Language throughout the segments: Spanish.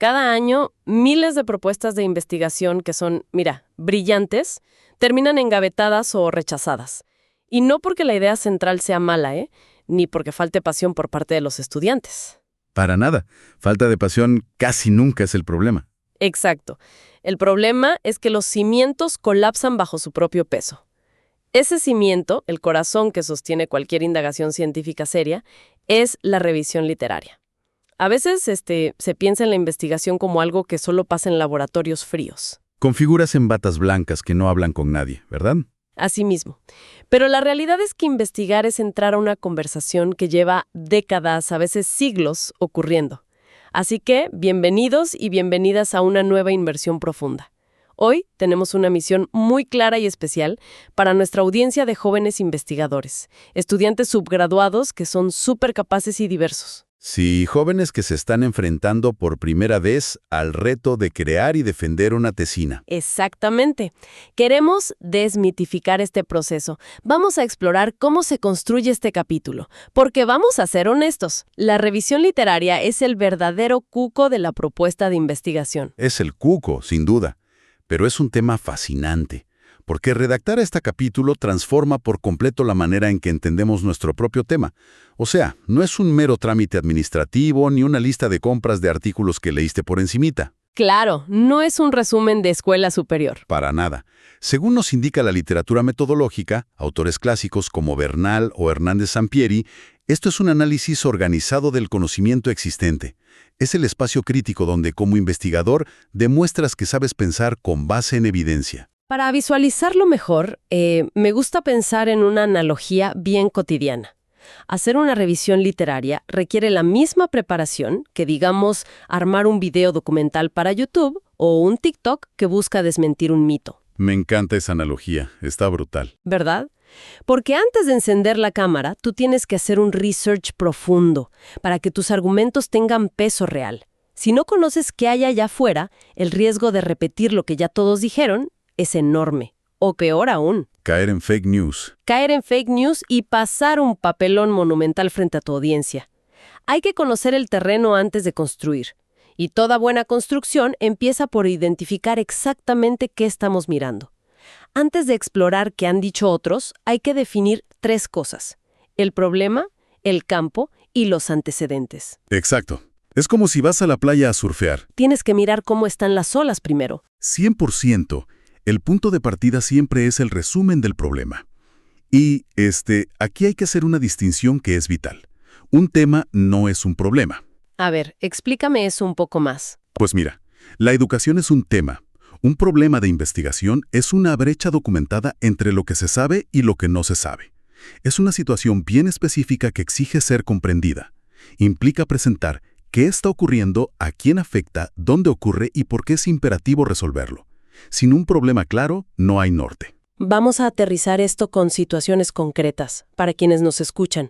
Cada año, miles de propuestas de investigación que son, mira, brillantes, terminan engavetadas o rechazadas. Y no porque la idea central sea mala, ni porque falte pasión por parte de los estudiantes. Para nada. Falta de pasión casi nunca es el problema. Exacto. El problema es que los cimientos colapsan bajo su propio peso. Ese cimiento, el corazón que sostiene cualquier indagación científica seria, es la revisión literaria. A veces se piensa en la investigación como algo que solo pasa en laboratorios fríos. Con figuras en batas blancas que no hablan con nadie, ¿verdad? Así mismo. Pero la realidad es que investigar es entrar a una conversación que lleva décadas, a veces siglos, ocurriendo. Así que, bienvenidos y bienvenidas a una nueva inmersión profunda. Hoy tenemos una misión muy clara y especial para nuestra audiencia de jóvenes investigadores, estudiantes subgraduados que son súper capaces y diversos. Sí, jóvenes que se están enfrentando por primera vez al reto de crear y defender una tesina. Exactamente. Queremos desmitificar este proceso. Vamos a explorar cómo se construye este capítulo. Porque vamos a ser honestos, la revisión literaria es el verdadero cuco de la propuesta de investigación. Es el cuco, sin duda. Pero es un tema fascinante, porque redactar este capítulo transforma por completo la manera en que entendemos nuestro propio tema. O sea, no es un mero trámite administrativo ni una lista de compras de artículos que leíste por encimita. Claro, no es un resumen de escuela superior. Para nada. Según nos indica la literatura metodológica, autores clásicos como Bernal o Hernández Sampieri, esto es un análisis organizado del conocimiento existente. Es el espacio crítico donde, como investigador, demuestras que sabes pensar con base en evidencia. Para visualizarlo mejor, me gusta pensar en una analogía bien cotidiana. Hacer una revisión literaria requiere la misma preparación que, digamos, armar un video documental para YouTube o un TikTok que busca desmentir un mito. Me encanta esa analogía, está brutal. ¿Verdad? Porque antes de encender la cámara, tú tienes que hacer un research profundo para que tus argumentos tengan peso real. Si no conoces qué hay allá afuera, el riesgo de repetir lo que ya todos dijeron es enorme. O peor aún, Caer en fake news. caer en fake news y pasar un papelón monumental frente a tu audiencia. Hay que conocer el terreno antes de construir. Y toda buena construcción empieza por identificar exactamente qué estamos mirando. Antes de explorar qué han dicho otros, hay que definir 3 cosas: el problema, el campo y los antecedentes. Exacto. Es como si vas a la playa a surfear. Tienes que mirar cómo están las olas primero. 100%. El punto de partida siempre es el resumen del problema. Y, aquí hay que hacer una distinción que es vital. Un tema no es un problema. A ver, explícame eso un poco más. Pues mira, la educación es un tema. Un problema de investigación es una brecha documentada entre lo que se sabe y lo que no se sabe. Es una situación bien específica que exige ser comprendida. Implica presentar qué está ocurriendo, a quién afecta, dónde ocurre y por qué es imperativo resolverlo. Sin un problema claro, no hay norte. Vamos a aterrizar esto con situaciones concretas, para quienes nos escuchan.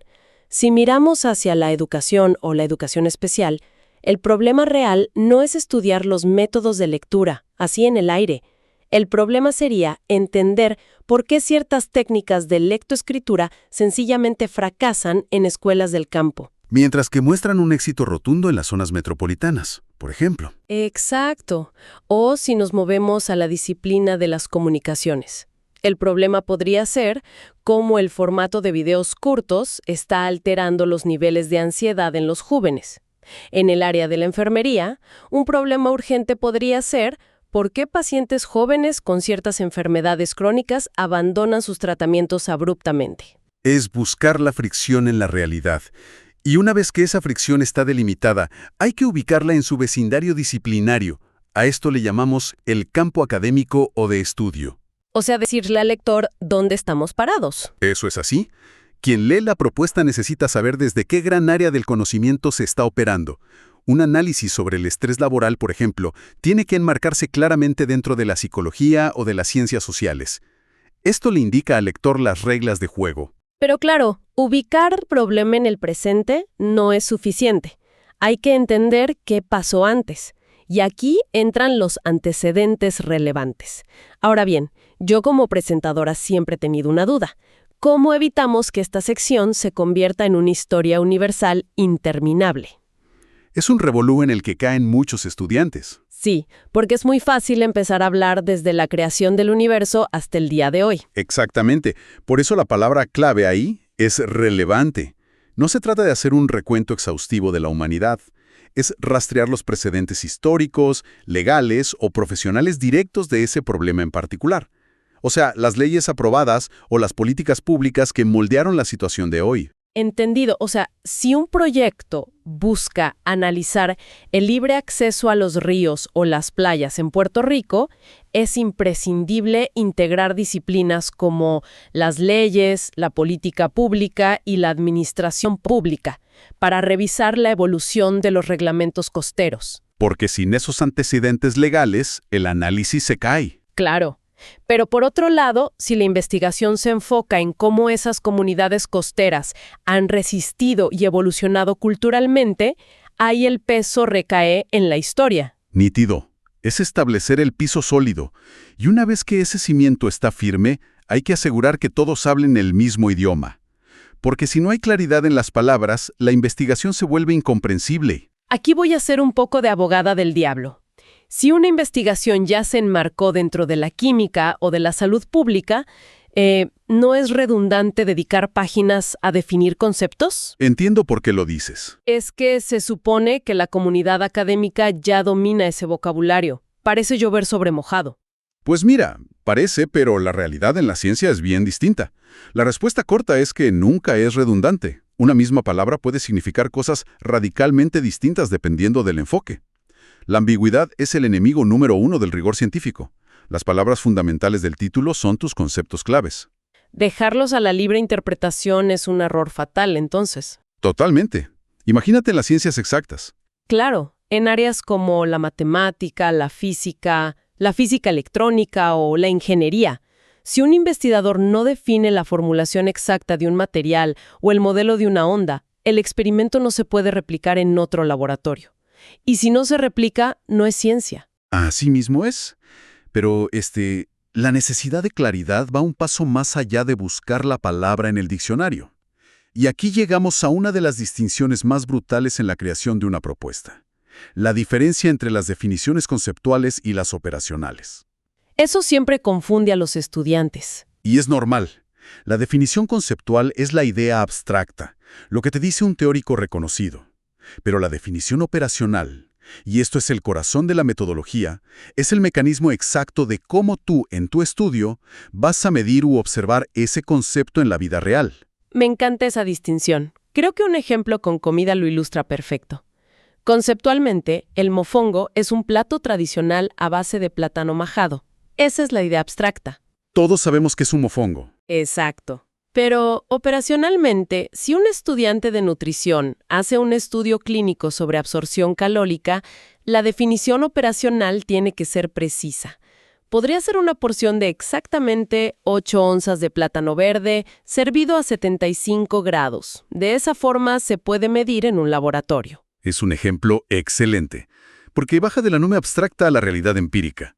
Si miramos hacia la educación o la educación especial, el problema real no es estudiar los métodos de lectura, así en el aire. El problema sería entender por qué ciertas técnicas de lectoescritura sencillamente fracasan en escuelas del campo. Mientras que muestran un éxito rotundo en las zonas metropolitanas, por ejemplo. Exacto. O si nos movemos a la disciplina de las comunicaciones. El problema podría ser cómo el formato de videos cortos está alterando los niveles de ansiedad en los jóvenes. En el área de la enfermería, un problema urgente podría ser por qué pacientes jóvenes con ciertas enfermedades crónicas abandonan sus tratamientos abruptamente. Es buscar la fricción en la realidad. Y una vez que esa fricción está delimitada, hay que ubicarla en su vecindario disciplinario. A esto le llamamos el campo académico o de estudio. O sea, decirle al lector dónde estamos parados. ¿Eso es así? Quien lee la propuesta necesita saber desde qué gran área del conocimiento se está operando. Un análisis sobre el estrés laboral, por ejemplo, tiene que enmarcarse claramente dentro de la psicología o de las ciencias sociales. Esto le indica al lector las reglas de juego. Pero claro, ubicar el problema en el presente no es suficiente. Hay que entender qué pasó antes. Y aquí entran los antecedentes relevantes. Ahora bien, yo como presentadora siempre he tenido una duda. ¿Cómo evitamos que esta sección se convierta en una historia universal interminable? Es un revolú en el que caen muchos estudiantes. Sí, porque es muy fácil empezar a hablar desde la creación del universo hasta el día de hoy. Exactamente. Por eso la palabra clave ahí es relevante. No se trata de hacer un recuento exhaustivo de la humanidad. Es rastrear los precedentes históricos, legales o profesionales directos de ese problema en particular. O sea, las leyes aprobadas o las políticas públicas que moldearon la situación de hoy. Entendido. O sea, si un proyecto busca analizar el libre acceso a los ríos o las playas en Puerto Rico, es imprescindible integrar disciplinas como las leyes, la política pública y la administración pública para revisar la evolución de los reglamentos costeros. Porque sin esos antecedentes legales, el análisis se cae. Claro. Pero por otro lado, si la investigación se enfoca en cómo esas comunidades costeras han resistido y evolucionado culturalmente, ahí el peso recae en la historia. Nítido. Es establecer el piso sólido. Y una vez que ese cimiento está firme, hay que asegurar que todos hablen el mismo idioma. Porque si no hay claridad en las palabras, la investigación se vuelve incomprensible. Aquí voy a ser un poco de abogada del diablo. Si una investigación ya se enmarcó dentro de la química o de la salud pública, ¿no es redundante dedicar páginas a definir conceptos? Entiendo por qué lo dices. Es que se supone que la comunidad académica ya domina ese vocabulario. Parece llover sobre mojado. Pues mira, parece, pero la realidad en la ciencia es bien distinta. La respuesta corta es que nunca es redundante. Una misma palabra puede significar cosas radicalmente distintas dependiendo del enfoque. La ambigüedad es el enemigo número uno del rigor científico. Las palabras fundamentales del título son tus conceptos claves. Dejarlos a la libre interpretación es un error fatal, entonces. Totalmente. Imagínate en las ciencias exactas. Claro, en áreas como la matemática, la física electrónica o la ingeniería. Si un investigador no define la formulación exacta de un material o el modelo de una onda, el experimento no se puede replicar en otro laboratorio. Y si no se replica, no es ciencia. Así mismo es. Pero, la necesidad de claridad va un paso más allá de buscar la palabra en el diccionario. Y aquí llegamos a una de las distinciones más brutales en la creación de una propuesta. La diferencia entre las definiciones conceptuales y las operacionales. Eso siempre confunde a los estudiantes. Y es normal. La definición conceptual es la idea abstracta, lo que te dice un teórico reconocido. Pero la definición operacional, y esto es el corazón de la metodología, es el mecanismo exacto de cómo tú, en tu estudio, vas a medir u observar ese concepto en la vida real. Me encanta esa distinción. Creo que un ejemplo con comida lo ilustra perfecto. Conceptualmente, el mofongo es un plato tradicional a base de plátano majado. Esa es la idea abstracta. Todos sabemos que es un mofongo. Exacto. Pero, operacionalmente, si un estudiante de nutrición hace un estudio clínico sobre absorción calórica, la definición operacional tiene que ser precisa. Podría ser una porción de exactamente 8 onzas de plátano verde, servido a 75 grados. De esa forma se puede medir en un laboratorio. Es un ejemplo excelente, porque baja de la nube abstracta a la realidad empírica.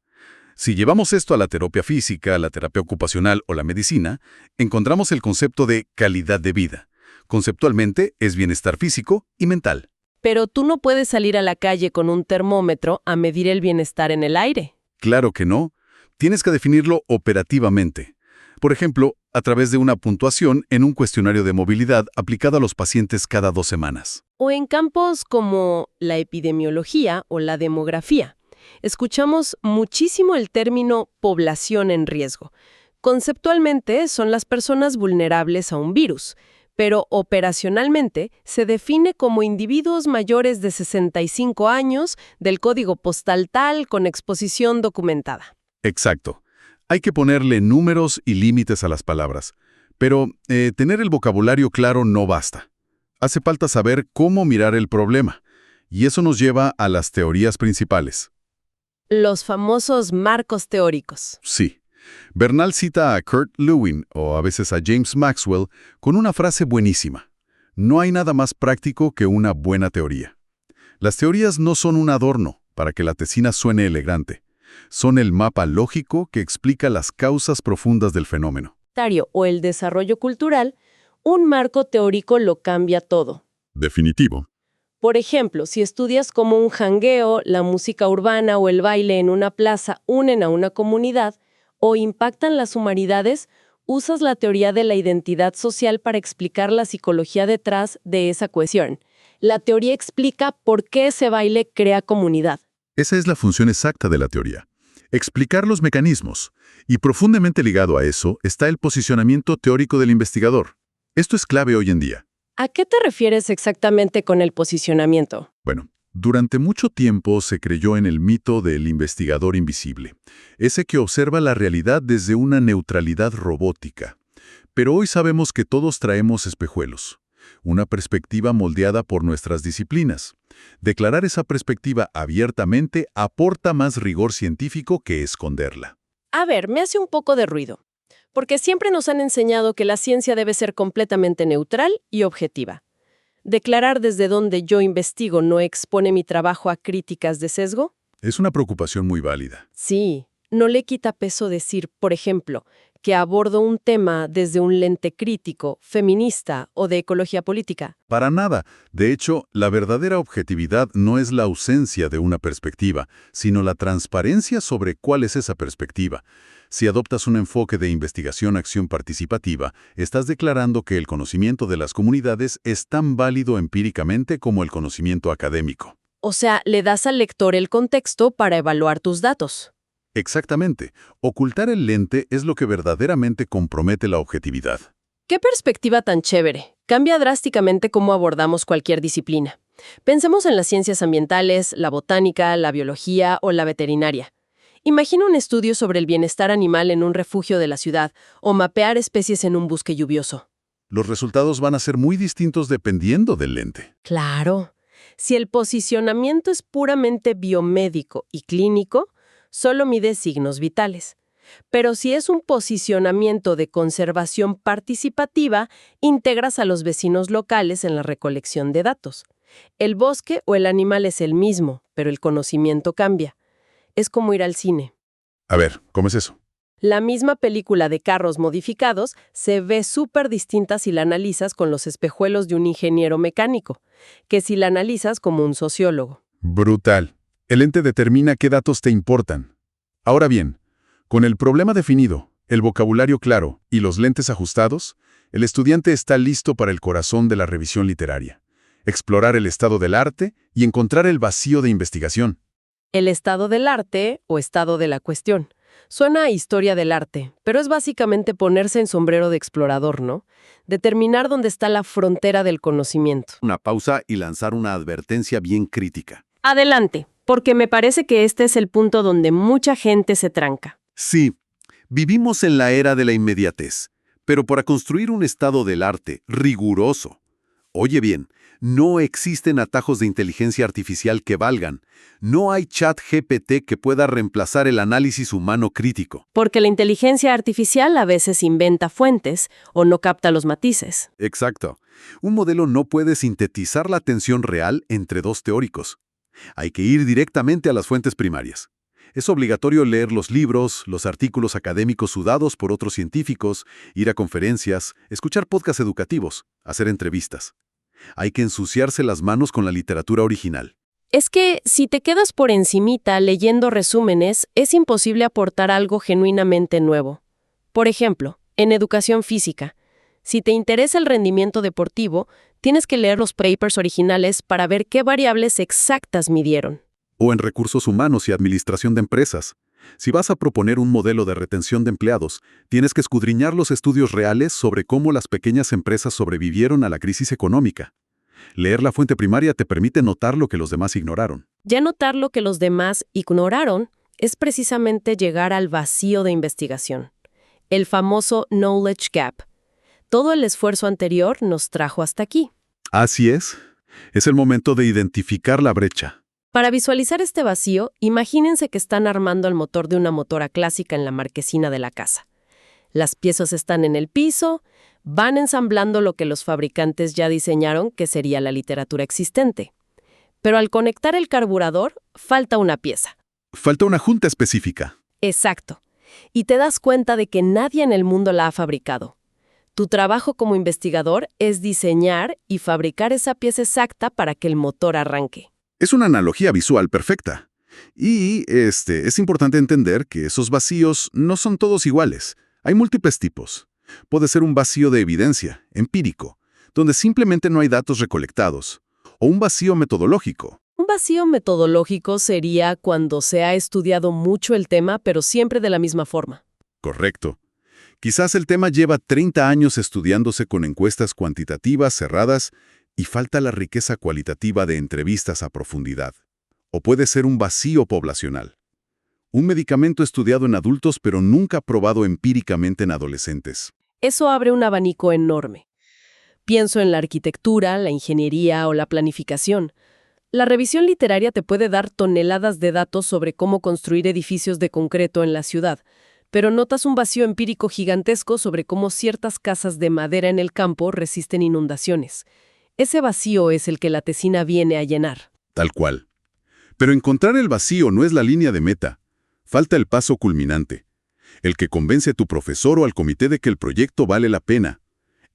Si llevamos esto a la terapia física, la terapia ocupacional o la medicina, encontramos el concepto de calidad de vida. Conceptualmente es bienestar físico y mental. Pero tú no puedes salir a la calle con un termómetro a medir el bienestar en el aire. Claro que no. Tienes que definirlo operativamente. Por ejemplo, a través de una puntuación en un cuestionario de movilidad aplicado a los pacientes cada 2 semanas. O en campos como la epidemiología o la demografía. Escuchamos muchísimo el término población en riesgo. Conceptualmente son las personas vulnerables a un virus, pero operacionalmente se define como individuos mayores de 65 años del código postal tal con exposición documentada. Exacto. Hay que ponerle números y límites a las palabras. Pero tener el vocabulario claro no basta. Hace falta saber cómo mirar el problema. Y eso nos lleva a las teorías principales. Los famosos marcos teóricos. Sí. Bernal cita a Kurt Lewin, o a veces a James Maxwell, con una frase buenísima. No hay nada más práctico que una buena teoría. Las teorías no son un adorno para que la tesina suene elegante. Son el mapa lógico que explica las causas profundas del fenómeno. O el desarrollo cultural, un marco teórico lo cambia todo. Definitivo. Por ejemplo, si estudias cómo un jangueo, la música urbana o el baile en una plaza unen a una comunidad o impactan las humanidades, usas la teoría de la identidad social para explicar la psicología detrás de esa cohesión. La teoría explica por qué ese baile crea comunidad. Esa es la función exacta de la teoría. Explicar los mecanismos. Y profundamente ligado a eso está el posicionamiento teórico del investigador. Esto es clave hoy en día. ¿A qué te refieres exactamente con el posicionamiento? Bueno, durante mucho tiempo se creyó en el mito del investigador invisible, ese que observa la realidad desde una neutralidad robótica. Pero hoy sabemos que todos traemos espejuelos, una perspectiva moldeada por nuestras disciplinas. Declarar esa perspectiva abiertamente aporta más rigor científico que esconderla. A ver, me hace un poco de ruido, porque siempre nos han enseñado que la ciencia debe ser completamente neutral y objetiva. ¿Declarar desde donde yo investigo no expone mi trabajo a críticas de sesgo? Es una preocupación muy válida. Sí, no le quita peso decir, por ejemplo, que abordo un tema desde un lente crítico, feminista o de ecología política. Para nada. De hecho, la verdadera objetividad no es la ausencia de una perspectiva, sino la transparencia sobre cuál es esa perspectiva. Si adoptas un enfoque de investigación-acción participativa, estás declarando que el conocimiento de las comunidades es tan válido empíricamente como el conocimiento académico. O sea, le das al lector el contexto para evaluar tus datos. Exactamente. Ocultar el lente es lo que verdaderamente compromete la objetividad. ¡Qué perspectiva tan chévere! Cambia drásticamente cómo abordamos cualquier disciplina. Pensemos en las ciencias ambientales, la botánica, la biología o la veterinaria. Imagina un estudio sobre el bienestar animal en un refugio de la ciudad o mapear especies en un bosque lluvioso. Los resultados van a ser muy distintos dependiendo del lente. Claro. Si el posicionamiento es puramente biomédico y clínico, solo mide signos vitales. Pero si es un posicionamiento de conservación participativa, integras a los vecinos locales en la recolección de datos. El bosque o el animal es el mismo, pero el conocimiento cambia. Es como ir al cine. A ver, ¿cómo es eso? La misma película de carros modificados se ve súper distinta si la analizas con los espejuelos de un ingeniero mecánico, que si la analizas como un sociólogo. Brutal. El ente determina qué datos te importan. Ahora bien, con el problema definido, el vocabulario claro y los lentes ajustados, el estudiante está listo para el corazón de la revisión literaria. Explorar el estado del arte y encontrar el vacío de investigación. El estado del arte o estado de la cuestión. Suena a historia del arte, pero es básicamente ponerse en sombrero de explorador, ¿no? Determinar dónde está la frontera del conocimiento. Una pausa y lanzar una advertencia bien crítica. Adelante, porque me parece que este es el punto donde mucha gente se tranca. Sí, vivimos en la era de la inmediatez, pero para construir un estado del arte riguroso, oye bien, no existen atajos de inteligencia artificial que valgan. No hay chat GPT que pueda reemplazar el análisis humano crítico. Porque la inteligencia artificial a veces inventa fuentes o no capta los matices. Exacto. Un modelo no puede sintetizar la tensión real entre dos teóricos. Hay que ir directamente a las fuentes primarias. Es obligatorio leer los libros, los artículos académicos sudados por otros científicos, ir a conferencias, escuchar podcasts educativos, hacer entrevistas. Hay que ensuciarse las manos con la literatura original. Es que si te quedas por encimita leyendo resúmenes, es imposible aportar algo genuinamente nuevo. Por ejemplo, en educación física, si te interesa el rendimiento deportivo, tienes que leer los papers originales para ver qué variables exactas midieron. O en recursos humanos y administración de empresas. Si vas a proponer un modelo de retención de empleados, tienes que escudriñar los estudios reales sobre cómo las pequeñas empresas sobrevivieron a la crisis económica. Leer la fuente primaria te permite notar lo que los demás ignoraron. Ya notar lo que los demás ignoraron es precisamente llegar al vacío de investigación, el famoso knowledge gap. Todo el esfuerzo anterior nos trajo hasta aquí. Así es. Es el momento de identificar la brecha. Para visualizar este vacío, imagínense que están armando el motor de una motora clásica en la marquesina de la casa. Las piezas están en el piso, van ensamblando lo que los fabricantes ya diseñaron que sería la literatura existente. Pero al conectar el carburador, falta una pieza. Falta una junta específica. Exacto. Y te das cuenta de que nadie en el mundo la ha fabricado. Tu trabajo como investigador es diseñar y fabricar esa pieza exacta para que el motor arranque. Es una analogía visual perfecta. Y es importante entender que esos vacíos no son todos iguales. Hay múltiples tipos. Puede ser un vacío de evidencia, empírico, donde simplemente no hay datos recolectados, o un vacío metodológico. Un vacío metodológico sería cuando se ha estudiado mucho el tema, pero siempre de la misma forma. Correcto. Quizás el tema lleva 30 años estudiándose con encuestas cuantitativas cerradas y falta la riqueza cualitativa de entrevistas a profundidad. O puede ser un vacío poblacional. Un medicamento estudiado en adultos pero nunca probado empíricamente en adolescentes. Eso abre un abanico enorme. Pienso en la arquitectura, la ingeniería o la planificación. La revisión literaria te puede dar toneladas de datos sobre cómo construir edificios de concreto en la ciudad, pero notas un vacío empírico gigantesco sobre cómo ciertas casas de madera en el campo resisten inundaciones. Ese vacío es el que la tesina viene a llenar. Tal cual. Pero encontrar el vacío no es la línea de meta. Falta el paso culminante. El que convence a tu profesor o al comité de que el proyecto vale la pena.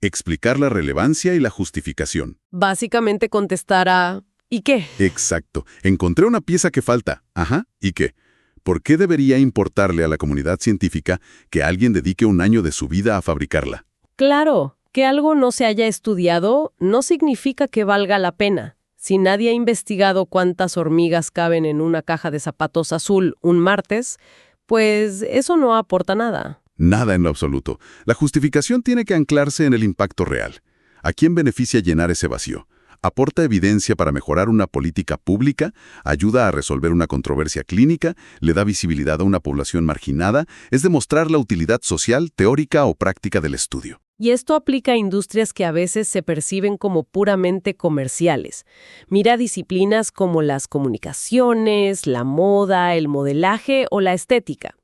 Explicar la relevancia y la justificación. Básicamente contestar a ¿y qué? Exacto. Encontré una pieza que falta. Ajá. ¿Y qué? ¿Por qué debería importarle a la comunidad científica que alguien dedique un año de su vida a fabricarla? Claro, que algo no se haya estudiado no significa que valga la pena. Si nadie ha investigado cuántas hormigas caben en una caja de zapatos azul un martes, pues eso no aporta nada. Nada en lo absoluto. La justificación tiene que anclarse en el impacto real. ¿A quién beneficia llenar ese vacío? ¿Aporta evidencia para mejorar una política pública? ¿Ayuda a resolver una controversia clínica? ¿Le da visibilidad a una población marginada? Es demostrar la utilidad social, teórica o práctica del estudio. Y esto aplica a industrias que a veces se perciben como puramente comerciales. Mira disciplinas como las comunicaciones, la moda, el modelaje o la estética.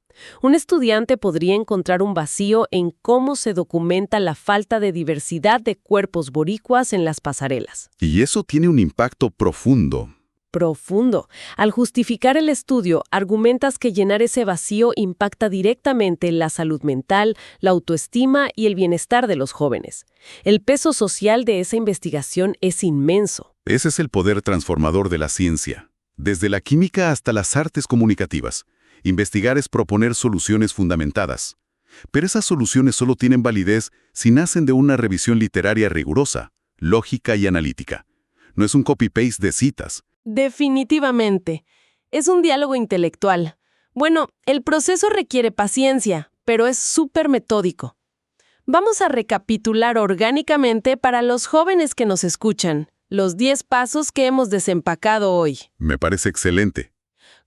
Un estudiante podría encontrar un vacío en cómo se documenta la falta de diversidad de cuerpos boricuas en las pasarelas. Y eso tiene un impacto profundo. Profundo. Al justificar el estudio, argumentas que llenar ese vacío impacta directamente en la salud mental, la autoestima y el bienestar de los jóvenes. El peso social de esa investigación es inmenso. Ese es el poder transformador de la ciencia. Desde la química hasta las artes comunicativas. Investigar es proponer soluciones fundamentadas. Pero esas soluciones solo tienen validez si nacen de una revisión literaria rigurosa, lógica y analítica. No es un copy-paste de citas. Definitivamente. Es un diálogo intelectual. Bueno, el proceso requiere paciencia, pero es súper metódico. Vamos a recapitular orgánicamente para los jóvenes que nos escuchan, los 10 pasos que hemos desempacado hoy. Me parece excelente.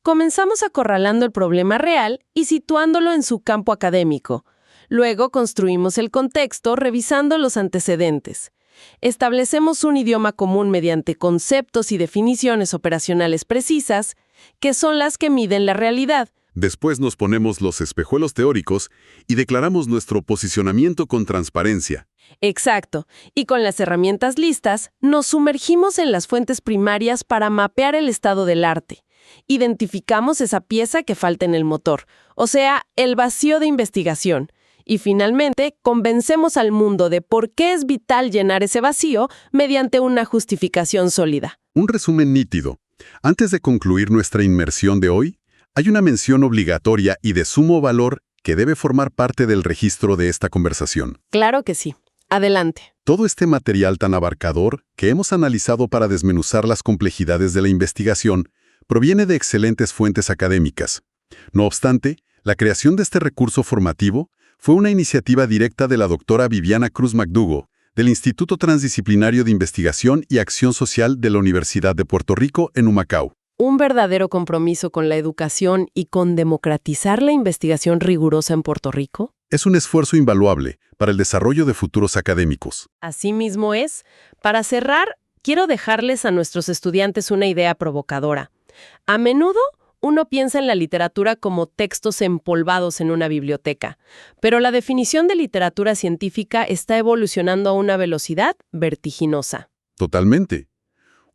Comenzamos acorralando el problema real y situándolo en su campo académico. Luego construimos el contexto revisando los antecedentes. Establecemos un idioma común mediante conceptos y definiciones operacionales precisas, que son las que miden la realidad. Después nos ponemos los espejuelos teóricos y declaramos nuestro posicionamiento con transparencia. Exacto. Y con las herramientas listas, nos sumergimos en las fuentes primarias para mapear el estado del arte. Identificamos esa pieza que falta en el motor, o sea, el vacío de investigación. Y finalmente, convencemos al mundo de por qué es vital llenar ese vacío mediante una justificación sólida. Un resumen nítido. Antes de concluir nuestra inmersión de hoy, hay una mención obligatoria y de sumo valor que debe formar parte del registro de esta conversación. Claro que sí. Adelante. Todo este material tan abarcador que hemos analizado para desmenuzar las complejidades de la investigación proviene de excelentes fuentes académicas. No obstante, la creación de este recurso formativo fue una iniciativa directa de la doctora Viviana Cruz McDougall, del Instituto Transdisciplinario de Investigación y Acción Social de la Universidad de Puerto Rico en Humacao. Un verdadero compromiso con la educación y con democratizar la investigación rigurosa en Puerto Rico. Es un esfuerzo invaluable para el desarrollo de futuros académicos. Así mismo es. Para cerrar, quiero dejarles a nuestros estudiantes una idea provocadora. A menudo, uno piensa en la literatura como textos empolvados en una biblioteca, pero la definición de literatura científica está evolucionando a una velocidad vertiginosa. Totalmente.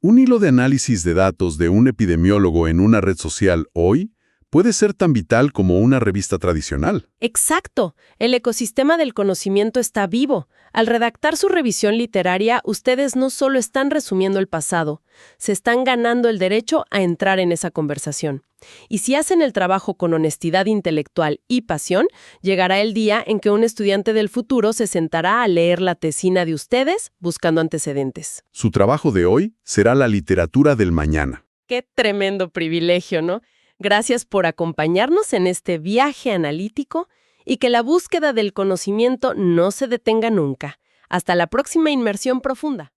Un hilo de análisis de datos de un epidemiólogo en una red social hoy puede ser tan vital como una revista tradicional. Exacto. El ecosistema del conocimiento está vivo. Al redactar su revisión literaria, ustedes no solo están resumiendo el pasado, se están ganando el derecho a entrar en esa conversación. Y si hacen el trabajo con honestidad intelectual y pasión, llegará el día en que un estudiante del futuro se sentará a leer la tesina de ustedes buscando antecedentes. Su trabajo de hoy será la literatura del mañana. Qué tremendo privilegio, ¿no? Gracias por acompañarnos en este viaje analítico y que la búsqueda del conocimiento no se detenga nunca. Hasta la próxima inmersión profunda.